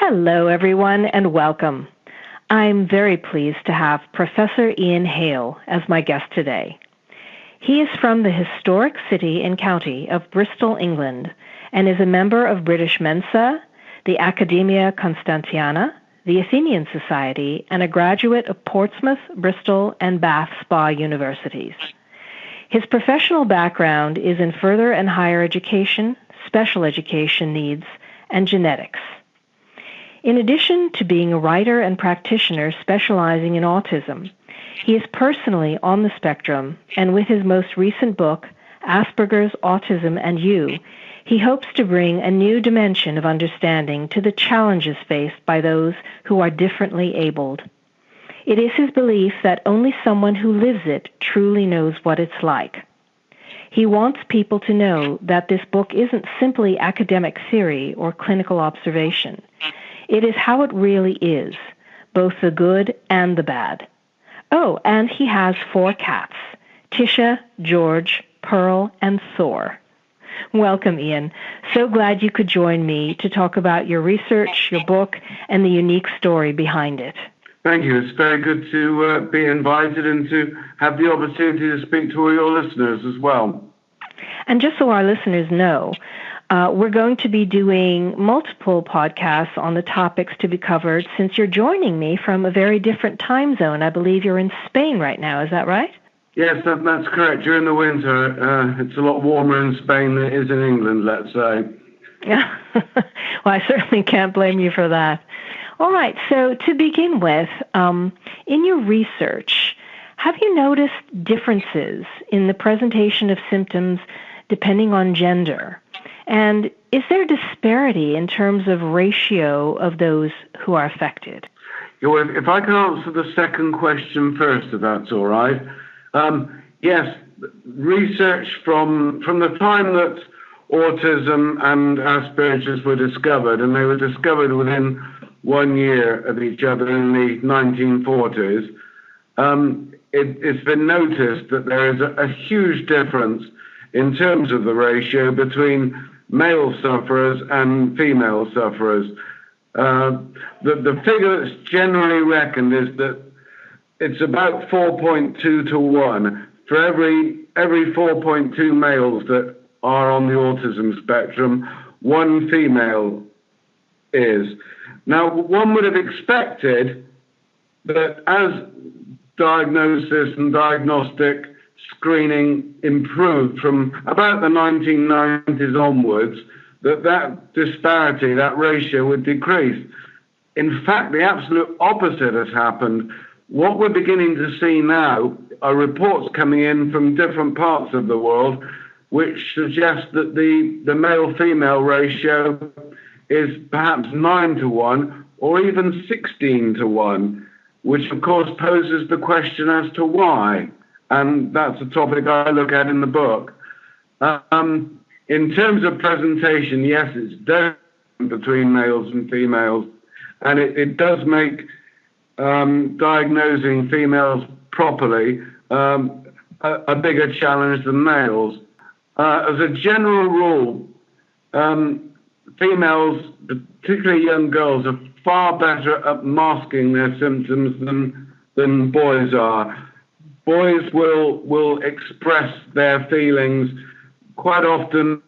Hello, everyone, and welcome. I'm very pleased to have Professor Ian Hale as my guest today. He is from the historic city and county of Bristol, England, and is a member of British Mensa, the Academia Constantiana, the Athenian Society, and a graduate of Portsmouth, Bristol, and Bath Spa universities. His professional background is in further and higher education, special education needs, and genetics. In addition to being a writer and practitioner specializing in autism, he is personally on the spectrum, and with his most recent book, Asperger's, Autism, and You, he hopes to bring a new dimension of understanding to the challenges faced by those who are differently abled. It is his belief that only someone who lives it truly knows what it's like. He wants people to know that this book isn't simply academic theory or clinical observation. It is how it really is, both the good and the bad. Oh, and he has 4 cats, Tisha, George, Pearl, and Thor. Welcome, Ian. So glad you could join me to talk about your research, your book, and the unique story behind it. Thank you. It's very good to be invited and to have the opportunity to speak to all your listeners as well. And just so our listeners know, we're going to be doing multiple podcasts on the topics to be covered since you're joining me from a very different time zone. I believe you're in Spain right now. Is that right? Yes, that's correct. During the winter, it's a lot warmer in Spain than it is in England, let's say. Yeah. Well, I certainly can't blame you for that. All right. So to begin with, in your research, have you noticed differences in the presentation of symptoms depending on gender? And is there disparity in terms of ratio of those who are affected? If I can answer the second question first, if that's all right. Yes, research from the time that autism and Asperger's were discovered, and they were discovered within 1 year of each other in the 1940s, it's been noticed that there is a huge difference in terms of the ratio between male sufferers and female sufferers. The figure that's generally reckoned is that it's about 4.2 to 1. For every 4.2 males that are on the autism spectrum, 1 female is. Now, one would have expected that as diagnosis and diagnostic screening improved from about the 1990s onwards, that disparity, that ratio would decrease. In fact, the absolute opposite has happened. What we're beginning to see now are reports coming in from different parts of the world which suggest that the male-female ratio is perhaps 9 to 1 or even 16 to 1, which of course poses the question as to why. And that's a topic I look at in the book. In terms of presentation, yes, it's different between males and females, and it does make diagnosing females properly a bigger challenge than males. As a general rule, females, particularly young girls, are far better at masking their symptoms than boys are. Boys will express their feelings quite often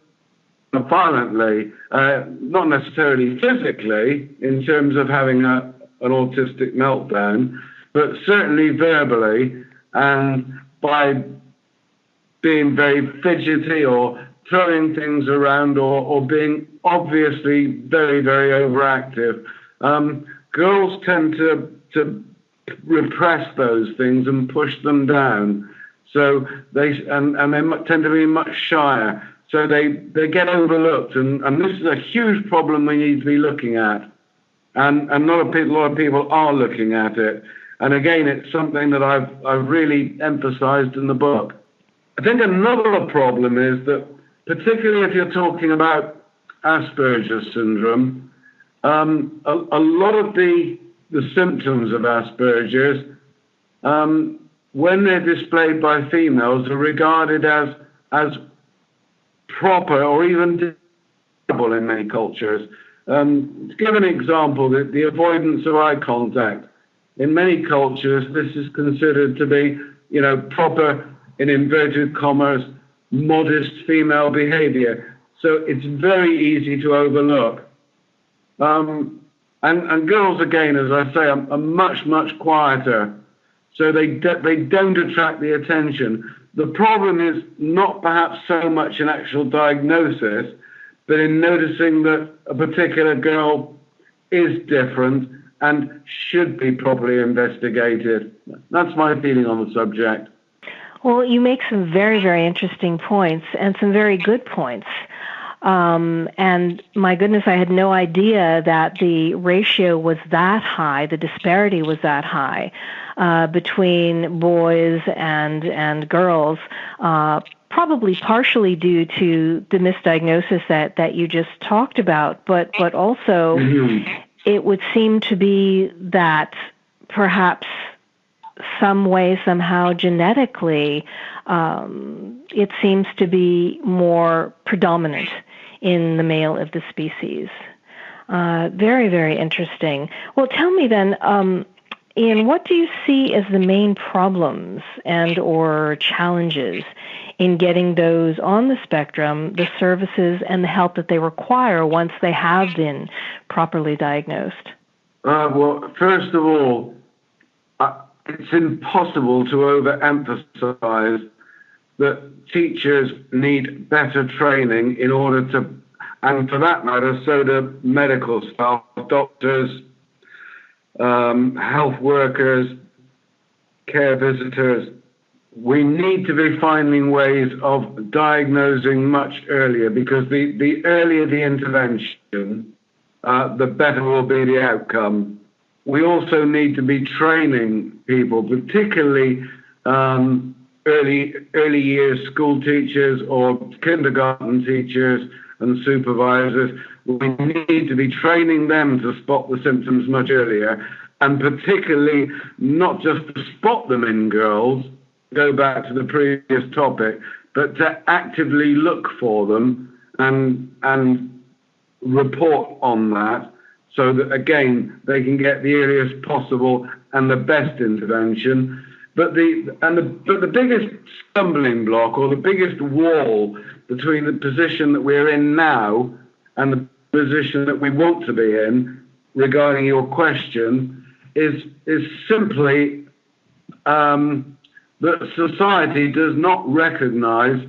violently, not necessarily physically in terms of having an autistic meltdown, but certainly verbally and by being very fidgety or throwing things around or being obviously very, very overactive. Girls tend to repress those things and push them down. So they tend to be much shyer. So they get overlooked, and this is a huge problem we need to be looking at. And a lot of people are looking at it. And again, it's something that I've really emphasized in the book. I think another problem is that, particularly if you're talking about Asperger's syndrome, a lot of the symptoms of Asperger's, when they're displayed by females, are regarded as proper or even desirable in many cultures. To give an example, the avoidance of eye contact. In many cultures, this is considered to be, proper, in inverted commas, modest female behavior. So it's very easy to overlook. And girls, again, as I say, are much, much quieter. So they don't attract the attention. The problem is not perhaps so much an actual diagnosis, but in noticing that a particular girl is different and should be properly investigated. That's my feeling on the subject. Well, you make some very, very interesting points and some very good points. And my goodness, I had no idea that the ratio was that high, the disparity was that high between boys and girls, probably partially due to the misdiagnosis that you just talked about, but also it would seem to be that perhaps some way, somehow, genetically, it seems to be more predominant in the male of the species. Very, very interesting. Well, tell me then, Ian, what do you see as the main problems and or challenges in getting those on the spectrum, the services and the help that they require once they have been properly diagnosed? Well, first of all, it's impossible to overemphasize that teachers need better training in order to, and for that matter, so do medical staff, doctors, health workers, care visitors. We need to be finding ways of diagnosing much earlier, because the earlier the intervention, the better will be the outcome. We also need to be training people, particularly early years school teachers or kindergarten teachers and supervisors. We need to be training them to spot the symptoms much earlier, and particularly not just to spot them in girls, go back to the previous topic, but to actively look for them and report on that, so that, again, they can get the earliest possible and the best intervention. But the biggest stumbling block, or the biggest wall between the position that we're in now and the position that we want to be in, regarding your question, is simply that society does not recognize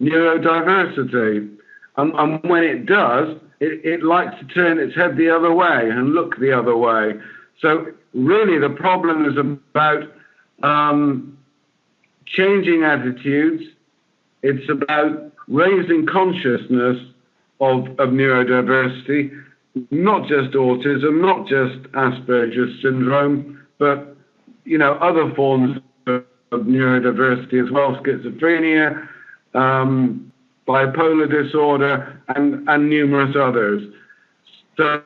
neurodiversity. And when it does, it likes to turn its head the other way and look the other way. So really the problem is about changing attitudes. It's about raising consciousness of neurodiversity, not just autism, not just Asperger's syndrome, but other forms of neurodiversity as well, schizophrenia, bipolar disorder, and numerous others. So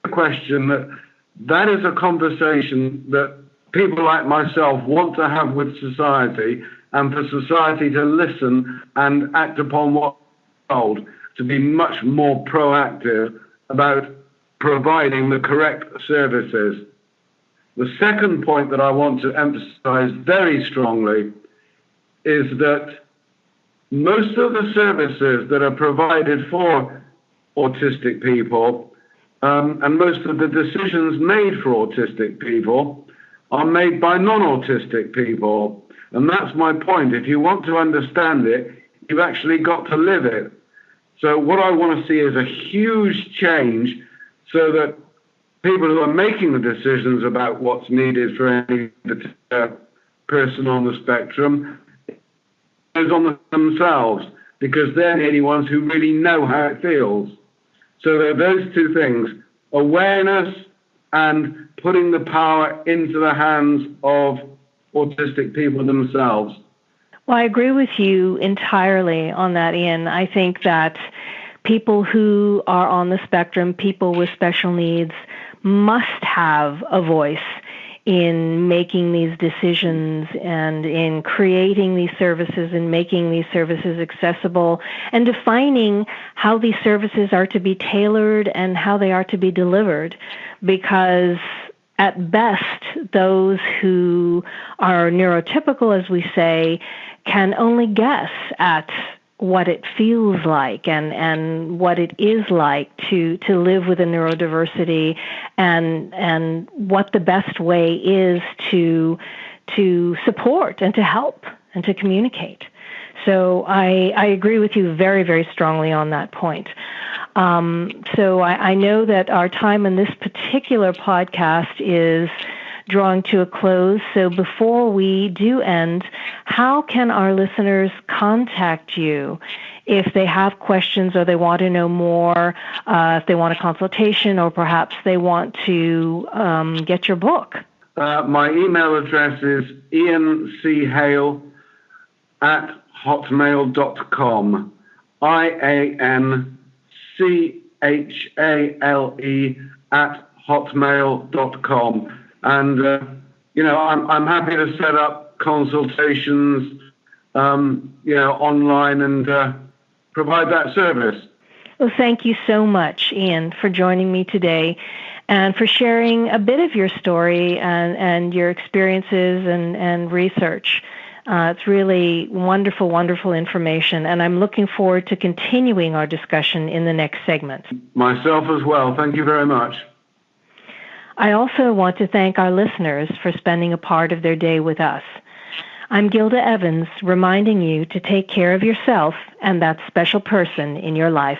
the question that is a conversation that people like myself want to have with society, and for society to listen and act upon what's told, to be much more proactive about providing the correct services. The second point that I want to emphasize very strongly is that most of the services that are provided for autistic people, and most of the decisions made for autistic people, are made by non-autistic people. And that's my point. If you want to understand it, you've actually got to live it. So what I want to see is a huge change, so that people who are making the decisions about what's needed for any particular person on the spectrum is on themselves, because they're the only ones who really know how it feels. So there are those two things: awareness and putting the power into the hands of autistic people themselves. Well, I agree with you entirely on that, Ian. I think that people who are on the spectrum, people with special needs, must have a voice in making these decisions and in creating these services and making these services accessible and defining how these services are to be tailored and how they are to be delivered. Because at best, those who are neurotypical, as we say, can only guess at what it feels like and what it is like to live with a neurodiversity and what the best way is to support and to help and to communicate. So I agree with you very, very strongly on that point. So I know that our time in this particular podcast is drawing to a close. So before we do end, how can our listeners contact you if they have questions or they want to know more, if they want a consultation, or perhaps they want to get your book? My email address is ianchale@hotmail.com. IANCHALE@hotmail.com. And, I'm happy to set up consultations, online and provide that service. Well, thank you so much, Ian, for joining me today and for sharing a bit of your story and your experiences and research. It's really wonderful, wonderful information, and I'm looking forward to continuing our discussion in the next segment. Myself as well. Thank you very much. I also want to thank our listeners for spending a part of their day with us. I'm Gilda Evans, reminding you to take care of yourself and that special person in your life.